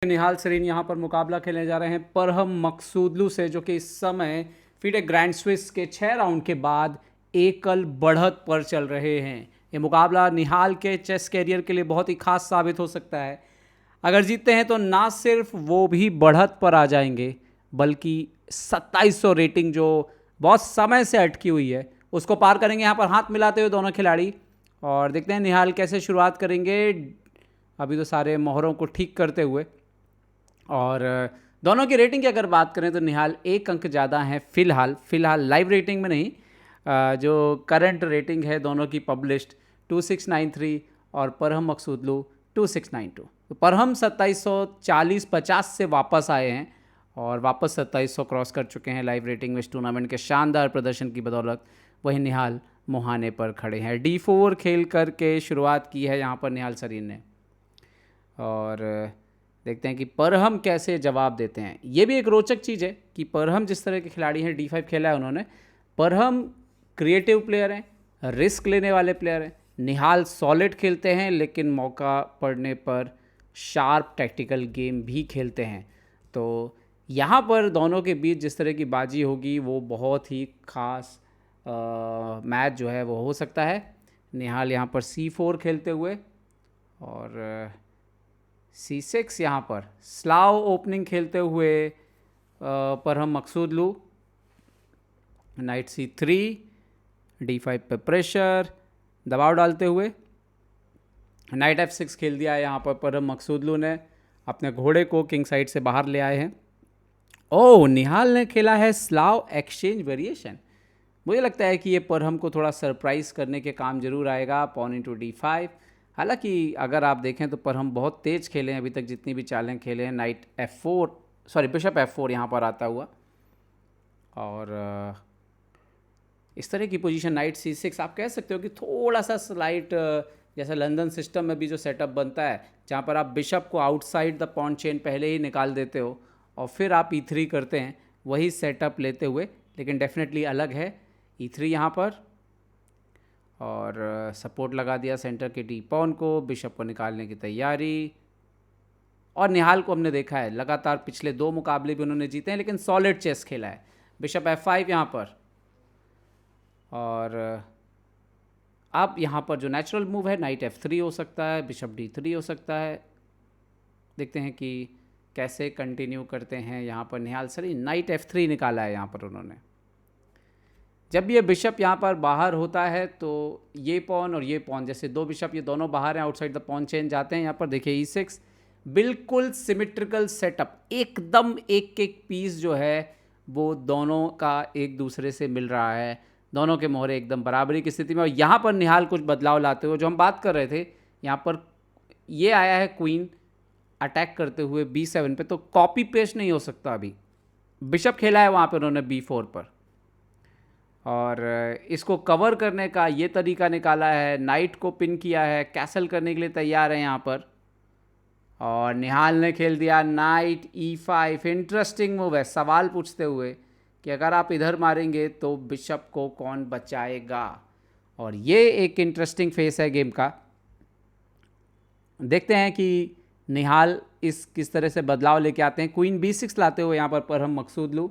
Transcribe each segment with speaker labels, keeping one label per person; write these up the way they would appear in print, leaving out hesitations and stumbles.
Speaker 1: निहाल सरीन यहाँ पर मुकाबला खेलने जा रहे हैं परहम मकसूदलू से, जो कि इस समय फीडे ग्रैंड स्विस के 6 राउंड के बाद एकल बढ़त पर चल रहे हैं। ये मुकाबला निहाल के चेस कैरियर के लिए बहुत ही खास साबित हो सकता है। अगर जीतते हैं तो ना सिर्फ वो भी बढ़त पर आ जाएंगे, बल्कि 2700 रेटिंग जो बहुत समय से अटकी हुई है उसको पार करेंगे। यहाँ पर हाथ मिलाते हुए दोनों खिलाड़ी, और देखते हैं निहाल कैसे शुरुआत करेंगे। अभी तो सारे मोहरों को ठीक करते हुए, और दोनों की रेटिंग की अगर बात करें तो निहाल 1 अंक ज़्यादा है फिलहाल लाइव रेटिंग में नहीं। जो करंट रेटिंग है दोनों की पब्लिश्ड 2693 और परहम मकसूदलू 2692। तो परहम 2740-50 से वापस आए हैं और वापस 2700 क्रॉस कर चुके हैं लाइव रेटिंग में इस टूर्नामेंट के शानदार प्रदर्शन की बदौलत। वहीं निहाल मुहाने पर खड़े हैं। D4 खेल करके शुरुआत की है यहाँ पर निहाल सरीन ने, और देखते हैं कि परहम कैसे जवाब देते हैं। ये भी एक रोचक चीज़ है कि परहम जिस तरह के खिलाड़ी हैं, D5 खेला है उन्होंने। परहम क्रिएटिव प्लेयर हैं, रिस्क लेने वाले प्लेयर हैं। निहाल सॉलिड खेलते हैं, लेकिन मौका पड़ने पर शार्प टैक्टिकल गेम भी खेलते हैं। तो यहाँ पर दोनों के बीच जिस तरह की बाजी होगी वो बहुत ही खास मैच जो है वो हो सकता है। निहाल यहाँ पर C4 खेलते हुए, और C6 यहाँ पर स्लाव ओपनिंग खेलते हुए परहम मकसूदलू। नाइट C3, D5 पे प्रेशर दबाव डालते हुए नाइट F6 खेल दिया है यहाँ पर परहम मकसूदलू ने। अपने घोड़े को किंग साइड से बाहर ले आए हैं। ओह, निहाल ने खेला है स्लाव एक्सचेंज वेरिएशन। मुझे लगता है कि ये परहम को थोड़ा सरप्राइज़ करने के काम जरूर आएगा। Pawn into D5। हालांकि अगर आप देखें तो परहम बहुत तेज़ खेले हैं अभी तक, जितनी भी चालें खेले हैं। Night F4, sorry bishop F4 यहाँ पर आता हुआ, और इस तरह की पोजीशन नाइट C6 आप कह सकते हो कि थोड़ा सा स्लाइट, जैसा लंदन सिस्टम में भी जो सेटअप बनता है जहाँ पर आप बिशप को आउटसाइड द पॉन चेन पहले ही निकाल देते हो और फिर आप E3 करते हैं, वही सेटअप लेते हुए, लेकिन डेफिनेटली अलग है। E3 यहाँ पर, और सपोर्ट लगा दिया सेंटर के D पॉन को, बिशप को निकालने की तैयारी। और निहाल को हमने देखा है लगातार पिछले 2 मुकाबले भी उन्होंने जीते हैं, लेकिन सॉलिड चेस खेला है। बिशप F5 यहाँ पर, और अब यहाँ पर जो नेचुरल मूव है नाइट F3 हो सकता है, बिशप D3 हो सकता है। देखते हैं कि कैसे कंटिन्यू करते हैं यहाँ पर निहाल सरीन। नाइट F3 निकाला है यहाँ पर उन्होंने। जब ये बिशप यहाँ पर बाहर होता है तो ये पॉन और ये पॉन, जैसे 2 बिशप ये दोनों बाहर हैं, आउटसाइड द पॉन चेन जाते हैं। यहाँ पर देखिए E6 बिल्कुल सिमेट्रिकल सेटअप, एकदम एक एक पीस जो है वो दोनों का एक दूसरे से मिल रहा है। दोनों के मोहरे एकदम बराबरी की स्थिति में। और यहाँ पर निहाल कुछ बदलाव लाते हुए, जो हम बात कर रहे थे, यहाँ पर ये आया है क्वीन अटैक करते हुए B7 पे, तो कॉपी पेस्ट नहीं हो सकता। अभी बिशप खेला है वहाँ पर उन्होंने B4 पर, और इसको कवर करने का ये तरीका निकाला है। नाइट को पिन किया है, कैसल करने के लिए तैयार है यहाँ पर, और निहाल ने खेल दिया नाइट E5। इंटरेस्टिंग मूव है, सवाल पूछते हुए कि अगर आप इधर मारेंगे तो बिशप को कौन बचाएगा। और ये एक इंटरेस्टिंग फेस है गेम का। देखते हैं कि निहाल इस किस तरह से बदलाव लेके आते हैं। क्वीन B6 लाते हुए यहाँ पर परहम मकसूदलू,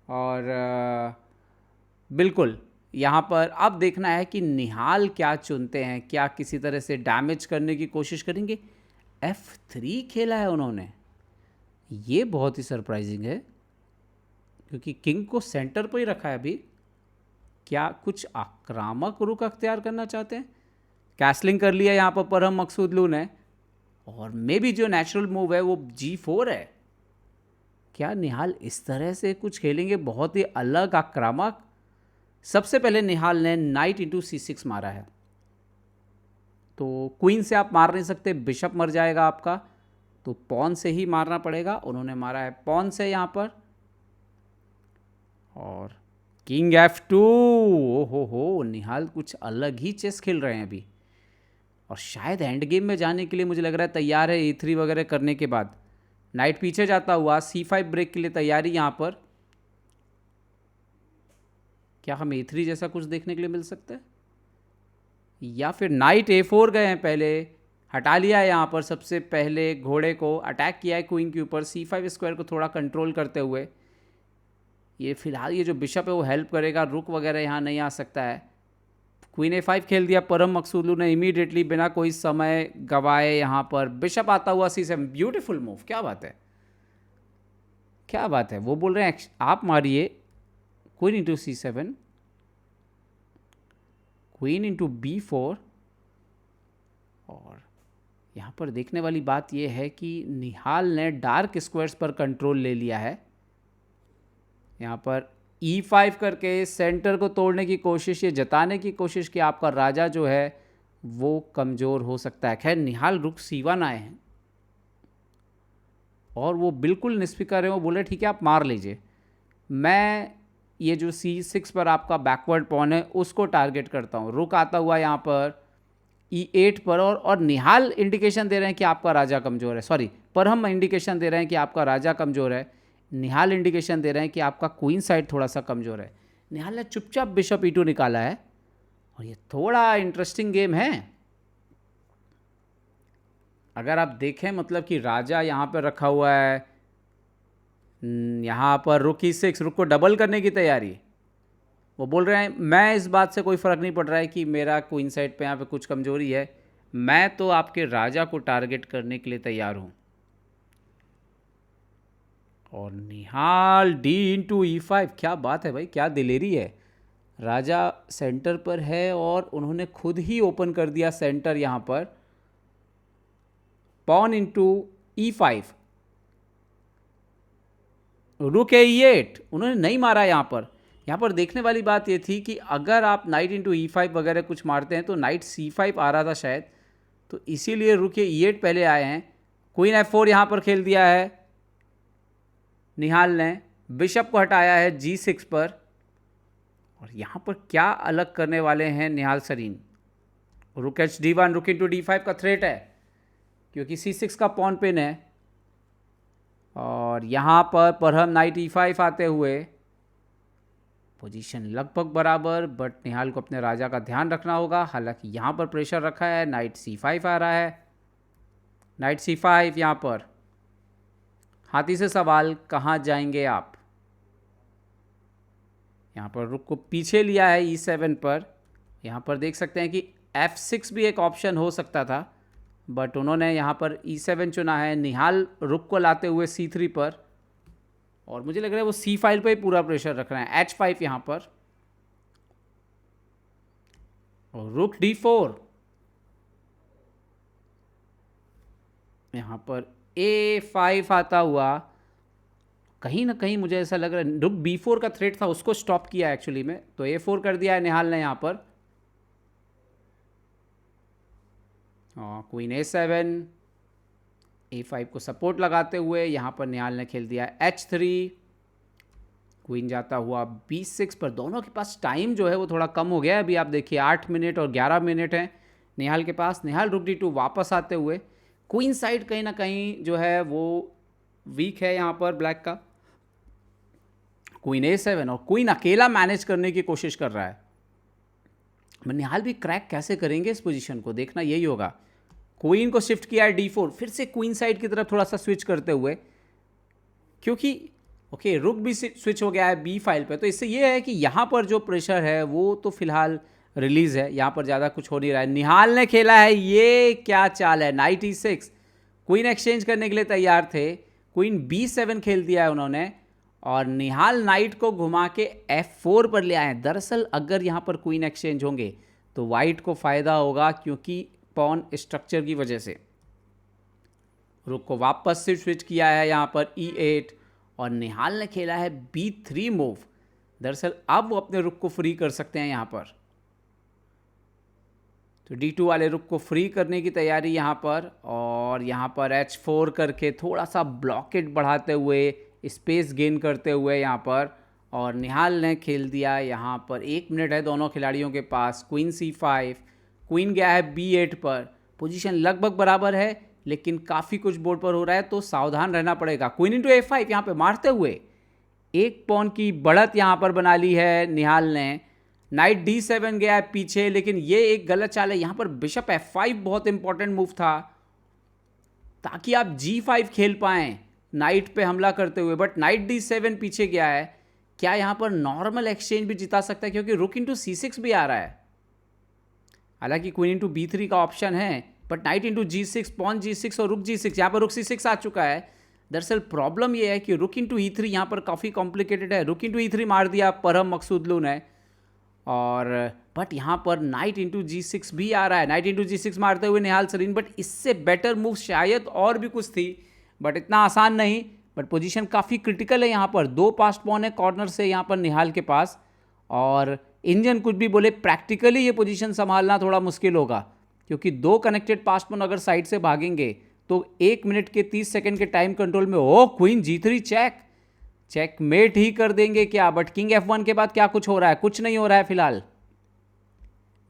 Speaker 1: और बिल्कुल यहाँ पर अब देखना है कि निहाल क्या चुनते हैं। क्या किसी तरह से डैमेज करने की कोशिश करेंगे। F3 खेला है उन्होंने, ये बहुत ही सरप्राइजिंग है क्योंकि किंग को सेंटर पर ही रखा है अभी। क्या कुछ आक्रामक रुख अख्तियार करना चाहते हैं। कैसलिंग कर लिया यहाँ पर परहम मकसूदलू ने, और मे भी जो नेचुरल मूव है वो G4 है। क्या निहाल इस तरह से कुछ खेलेंगे, बहुत ही अलग आक्रामक। सबसे पहले निहाल ने नाइट इंटू C6 मारा है, तो क्वीन से आप मार नहीं सकते, बिशप मर जाएगा आपका, तो पॉन से ही मारना पड़ेगा। उन्होंने मारा है पॉन से यहाँ पर, और किंग F2। हो निहाल कुछ अलग ही चेस खेल रहे हैं अभी, और शायद एंड गेम में जाने के लिए मुझे लग रहा है तैयार है। E3 वगैरह करने के बाद नाइट पीछे जाता हुआ C5 ब्रेक के लिए तैयारी यहाँ पर। क्या हमें E3 जैसा कुछ देखने के लिए मिल सकता है, या फिर नाइट A4 गए हैं पहले। हटा लिया है यहाँ पर सबसे पहले घोड़े को, अटैक किया है क्वीन के ऊपर C5 स्क्वायर को थोड़ा कंट्रोल करते हुए। ये फिलहाल ये जो बिशप है वो हेल्प करेगा, रुक वगैरह यहाँ नहीं आ सकता है। क्वीन A5 खेल दिया परम मकसूदलू ने इमीडिएटली बिना कोई समय गवाए। यहाँ पर बिशप आता हुआ C7, ब्यूटीफुल मूव, क्या बात है, क्या बात है। वो बोल रहे हैं आप मारिए queen into C7, queen into B4। और यहाँ पर देखने वाली बात यह है कि निहाल ने डार्क स्क्वायर्स पर कंट्रोल ले लिया है। यहाँ पर E5 करके सेंटर को तोड़ने की कोशिश, ये जताने की कोशिश कि आपका राजा जो है वो कमज़ोर हो सकता है। खैर निहाल रुक C1 आए हैं और वो बिल्कुल निस्फिकर है। वो बोले ठीक है आप मार लीजिए, मैं ये जो C6 पर आपका बैकवर्ड पॉन है उसको टारगेट करता हूँ। रुक आता हुआ यहाँ पर E8 पर, और निहाल इंडिकेशन दे रहे हैं कि आपका राजा कमज़ोर है, सॉरी पर हम इंडिकेशन दे रहे हैं कि आपका राजा कमज़ोर है। निहाल इंडिकेशन दे रहे हैं कि आपका क्वीन साइड थोड़ा सा कमज़ोर है। निहाल ने चुपचाप बिशप E2 निकाला है और ये थोड़ा इंटरेस्टिंग गेम है। अगर आप देखें मतलब कि राजा यहाँ पर रखा हुआ है, यहाँ पर रुक E6, रुक को डबल करने की तैयारी। वो बोल रहे हैं मैं इस बात से कोई फ़र्क नहीं पड़ रहा है कि मेरा क्वीन साइड पे यहाँ पे कुछ कमज़ोरी है, मैं तो आपके राजा को टारगेट करने के लिए तैयार हूँ। और निहाल D इंटू E5, क्या बात है भाई, क्या दिलेरी है। राजा सेंटर पर है और उन्होंने खुद ही ओपन कर दिया सेंटर यहाँ पर। पॉन इंटू E5, रुक E8, उन्होंने नहीं मारा यहाँ पर। यहाँ पर देखने वाली बात ये थी कि अगर आप नाइट इंटू E5 वगैरह कुछ मारते हैं तो नाइट C5 आ रहा था शायद, तो इसीलिए रुक E8 पहले आए हैं। क्वीन F4 यहाँ पर खेल दिया है निहाल ने, बिशप को हटाया है G6 पर। और यहाँ पर क्या अलग करने वाले हैं निहाल सरीन। रुक HD1, रुक इंटू D5 का थ्रेट है क्योंकि C6 का पॉन पिन है। और यहाँ पर हम नाइट E5 आते हुए, पोजीशन लगभग बराबर, बट निहाल को अपने राजा का ध्यान रखना होगा। हालांकि यहाँ पर प्रेशर रखा है, नाइट C5 आ रहा है, नाइट C5। यहाँ पर हाथी से सवाल, कहाँ जाएंगे आप। यहाँ पर रुक को पीछे लिया है E7 पर। यहाँ पर देख सकते हैं कि F6 भी एक ऑप्शन हो सकता था, बट उन्होंने यहाँ पर E7 चुना है। निहाल रुक को लाते हुए C3 पर, और मुझे लग रहा है वो C फाइल पे ही पूरा प्रेशर रख रहे हैं। H5 यहाँ पर, और रुक D4, यहाँ पर A5 आता हुआ। कहीं ना कहीं मुझे ऐसा लग रहा है रुक B4 का थ्रेट था, उसको स्टॉप किया एक्चुअली में, तो A4 कर दिया है निहाल ने यहाँ पर। क्वीन A7, A5 को सपोर्ट लगाते हुए यहाँ पर निहाल ने खेल दिया H3, क्वीन जाता हुआ B6 पर। दोनों के पास टाइम जो है वो थोड़ा कम हो गया है। अभी आप देखिए 8 मिनट और 11 मिनट हैं निहाल के पास। निहाल रुक D2 वापस आते हुए, क्वीन साइड कहीं ना कहीं जो है वो वीक है यहाँ पर ब्लैक का। क्वीन A7, और क्वीन अकेला मैनेज करने की कोशिश कर रहा है। निहाल भी क्रैक कैसे करेंगे इस पोजीशन को, देखना यही होगा। क्वीन को शिफ्ट किया है D4, फिर से क्वीन साइड की तरफ थोड़ा सा स्विच करते हुए, क्योंकि ओके रुक भी स्विच हो गया है B फाइल पे, तो इससे ये है कि यहाँ पर जो प्रेशर है वो तो फिलहाल रिलीज है, यहाँ पर ज़्यादा कुछ हो नहीं रहा है। निहाल ने खेला है, ये क्या चाल है, नाइट E6, क्वीन एक्सचेंज करने के लिए तैयार थे, क्वीन B7 खेल दिया है उन्होंने, और निहाल नाइट को घुमा के F4 पर ले आए हैं। दरअसल अगर यहाँ पर क्वीन एक्सचेंज होंगे तो वाइट को फ़ायदा होगा, क्योंकि पॉन स्ट्रक्चर की वजह से। रुक को वापस से स्विच किया है यहाँ पर E8, और निहाल ने खेला है B3 मूव। दरअसल अब वो अपने रुक को फ्री कर सकते हैं यहाँ पर, तो D2 वाले रुक को फ्री करने की तैयारी यहाँ पर। और यहाँ पर H4 करके थोड़ा सा ब्लॉकेट बढ़ाते हुए, स्पेस गेन करते हुए यहाँ पर, और निहाल ने खेल दिया यहाँ पर। 1 मिनट है दोनों खिलाड़ियों के पास। क्वीन C5, क्वीन गया है B8 पर। पोजीशन लगभग बराबर है, लेकिन काफ़ी कुछ बोर्ड पर हो रहा है, तो सावधान रहना पड़ेगा। क्वीन इंटू A5 यहाँ पे मारते हुए एक पॉन की बढ़त यहाँ पर बना ली है निहाल ने। नाइट D7 गया है पीछे, लेकिन ये एक गलत चाल है। यहाँ पर बिशप F5 बहुत इंपॉर्टेंट मूव था ताकि आप G5 खेल पाएं नाइट पे हमला करते हुए, बट नाइट D7 पीछे गया है। क्या यहाँ पर नॉर्मल एक्सचेंज भी जिता सकता है, क्योंकि रुक इंटू C6 भी आ रहा है। हालांकि क्वीन इंटू B3 का ऑप्शन है, but night into G6, pawn G6 और रुक G6, यहाँ पर रुक C6 आ चुका है। दरअसल प्रॉब्लम ये है कि रुक इंटू E3 यहाँ पर काफ़ी कॉम्प्लिकेटेड है। रुक इंटू E3 मार दिया परहम मकसूदलू ने, और बट यहाँ पर नाइट इंटू G6 भी आ रहा है। नाइट इंटू G6 मारते हुए निहाल सरीन, बट इससे बेटर मूव शायद और भी कुछ थी, बट इतना आसान नहीं। बट पोजीशन काफ़ी क्रिटिकल है यहाँ पर। 2 पास्ट पॉन है कॉर्नर से यहाँ पर निहाल के पास, और इंजन कुछ भी बोले प्रैक्टिकली ये पोजीशन संभालना थोड़ा मुश्किल होगा, क्योंकि 2 कनेक्टेड पास्ट पॉन अगर साइड से भागेंगे तो 1 मिनट के 30 सेकंड के टाइम कंट्रोल में क्वीन G3 चेकमेट ही कर देंगे क्या? बट किंग F1 के बाद क्या कुछ हो रहा है? कुछ नहीं हो रहा है फिलहाल।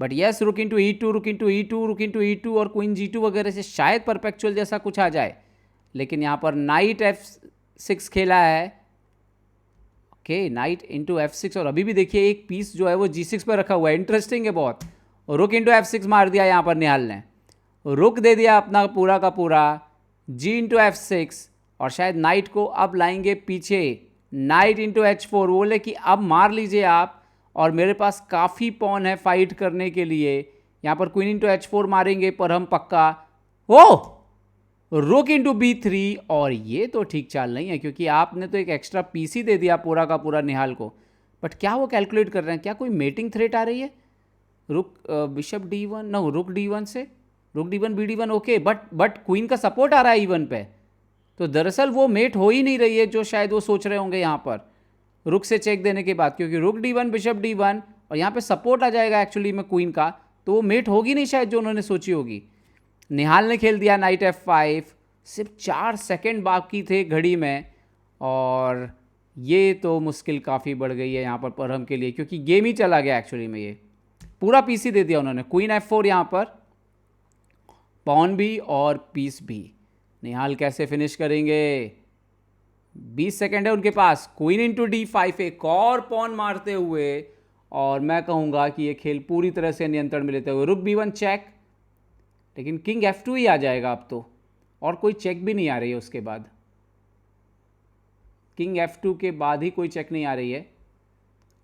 Speaker 1: बट यस, रुक इंटू E2, रुक इंटू E2, रुक इंटू E2 और क्वीन G2 वगैरह से शायद परपेक्चुअल जैसा कुछ आ जाए, लेकिन यहाँ पर नाइट F6 खेला है। ओके, नाइट इंटू F6, और अभी भी देखिए एक पीस जो है वो G6 पर रखा हुआ है। इंटरेस्टिंग है बहुत। और रुक इंटू F6 मार दिया यहाँ पर निहाल ने, रुक दे दिया अपना पूरा का पूरा। G इंटू F6, और शायद नाइट को अब लाएंगे पीछे। नाइट इंटू H4, बोले कि अब मार लीजिए आप, और मेरे पास काफ़ी पॉन है फाइट करने के लिए। यहाँ पर क्वीन इंटू H4 मारेंगे पर हम पक्का। रुक इंटू B3, और ये तो ठीक चाल नहीं है, क्योंकि आपने तो एक एक्स्ट्रा पीस ही दे दिया पूरा का पूरा निहाल को। बट क्या वो कैलकुलेट कर रहे हैं? क्या कोई मेटिंग थ्रेट आ रही है? रुक बिशप D1, नो, रुक D1 से, रुक D1 BD1, okay, but queen का सपोर्ट आ रहा है E1 पे, तो दरअसल वो मेट हो ही नहीं रही है जो शायद वो सोच रहे होंगे यहाँ पर रुक से चेक देने के बाद, क्योंकि रुक D1 बिशप D1 और यहाँ पे सपोर्ट आ जाएगा एक्चुअली में क्वीन का, तो वो मेट होगी नहीं शायद जो उन्होंने सोची होगी। निहाल ने खेल दिया नाइट F5, सिर्फ 4 सेकंड बाकी थे घड़ी में, और ये तो मुश्किल काफ़ी बढ़ गई है यहाँ पर परहम के लिए, क्योंकि गेम ही चला गया एक्चुअली में। ये पूरा पीस ही दे दिया उन्होंने। क्वीन F4 यहाँ पर, पॉन भी और पीस भी। निहाल कैसे फिनिश करेंगे? 20 सेकंड है उनके पास। क्वीन इंटू D5, एक और पॉन मारते हुए, और मैं कहूँगा कि ये खेल पूरी तरह से नियंत्रण में लेते हुए। रुक B1 चेक, लेकिन किंग F2 ही आ जाएगा अब तो, और कोई चेक भी नहीं आ रही है उसके बाद। किंग F2 के बाद ही कोई चेक नहीं आ रही है।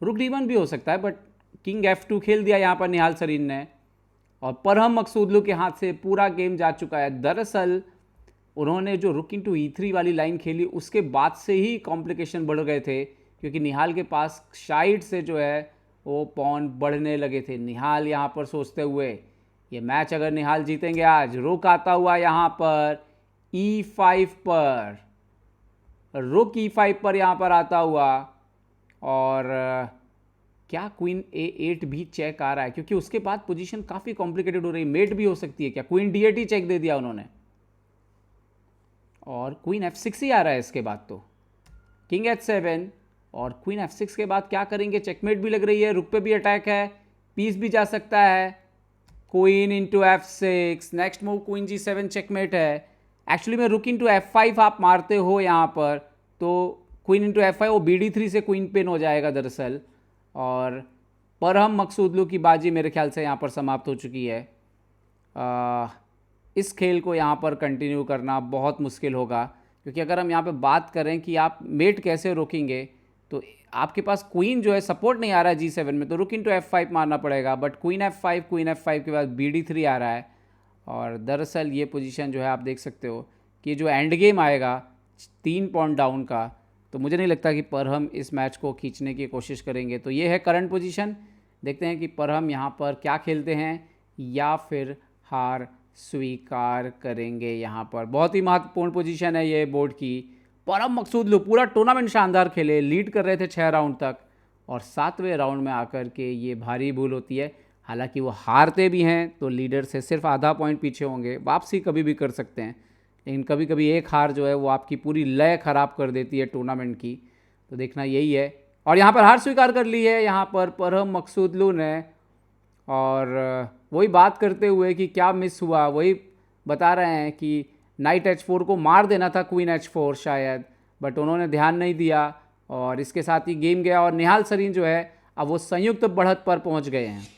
Speaker 1: रुक D1 भी हो सकता है, बट किंग F2 खेल दिया यहाँ पर निहाल सरीन ने, और परहम मकसूदलू के हाथ से पूरा गेम जा चुका है। दरअसल उन्होंने जो रुक इंटू E3 वाली लाइन खेली उसके बाद से ही कॉम्प्लिकेशन बढ़ गए थे, क्योंकि निहाल के पास साइड से जो है वो पॉन बढ़ने लगे थे। निहाल यहाँ पर सोचते हुए, ये मैच अगर निहाल जीतेंगे आज, रुक आता हुआ यहाँ पर E5 पर, रुक E5 पर यहाँ पर आता हुआ, और क्या क्वीन A8 भी चेक आ रहा है, क्योंकि उसके बाद पोजीशन काफ़ी कॉम्प्लिकेटेड हो रही है। मेट भी हो सकती है क्या? क्वीन D8 ही चेक दे दिया उन्होंने, और क्वीन F6 ही आ रहा है इसके बाद तो। किंग H7, और क्वीन F6 के बाद क्या करेंगे? चेकमेट भी लग रही है, रुक पे भी अटैक है, पीस भी जा सकता है। Queen into F6, next move queen G7 checkmate है। एक्चुअली में रुक इंटू F5 आप मारते हो यहाँ पर, तो क्वीन इंटू F5 वो BD3 से क्वीन पिन हो जाएगा दरअसल, और परहम मकसूदलू की बाजी मेरे ख्याल से यहाँ पर समाप्त हो चुकी है। इस खेल को यहाँ पर कंटिन्यू करना बहुत मुश्किल होगा, क्योंकि अगर हम यहाँ पे बात करें कि आप मेट कैसे रोकेंगे, तो आपके पास क्वीन जो है सपोर्ट नहीं आ रहा है G7 में, तो रुक इंटू F5 मारना पड़ेगा। बट क्वीन F5 के बाद BD3 आ रहा है, और दरअसल ये पोजीशन जो है आप देख सकते हो कि जो एंड गेम आएगा 3 पॉइंट डाउन का, तो मुझे नहीं लगता कि परहम इस मैच को खींचने की कोशिश करेंगे। तो ये है करंट पोजीशन। देखते हैं कि परहम यहाँ पर क्या खेलते हैं, या फिर हार स्वीकार करेंगे। यहाँ पर बहुत ही महत्वपूर्ण पोजीशन है ये बोर्ड की। परहम मकसूदलू पूरा टूर्नामेंट शानदार खेले, लीड कर रहे थे 6 राउंड तक, और 7वें राउंड में आकर के ये भारी भूल होती है। हालांकि वो हारते भी हैं तो लीडर से सिर्फ आधा पॉइंट पीछे होंगे, वापसी कभी भी कर सकते हैं, लेकिन कभी कभी एक हार जो है वो आपकी पूरी लय ख़राब कर देती है टूर्नामेंट की। तो देखना यही है, और यहाँ पर हार स्वीकार कर ली है यहाँ पर परहम मकसूदलू ने, और वही बात करते हुए कि क्या मिस हुआ, वही बता रहे हैं कि नाइट H4 को मार देना था क्वीन H4 शायद, बट उन्होंने ध्यान नहीं दिया, और इसके साथ ही गेम गया। और निहाल सरीन जो है अब वो संयुक्त बढ़त पर पहुंच गए हैं।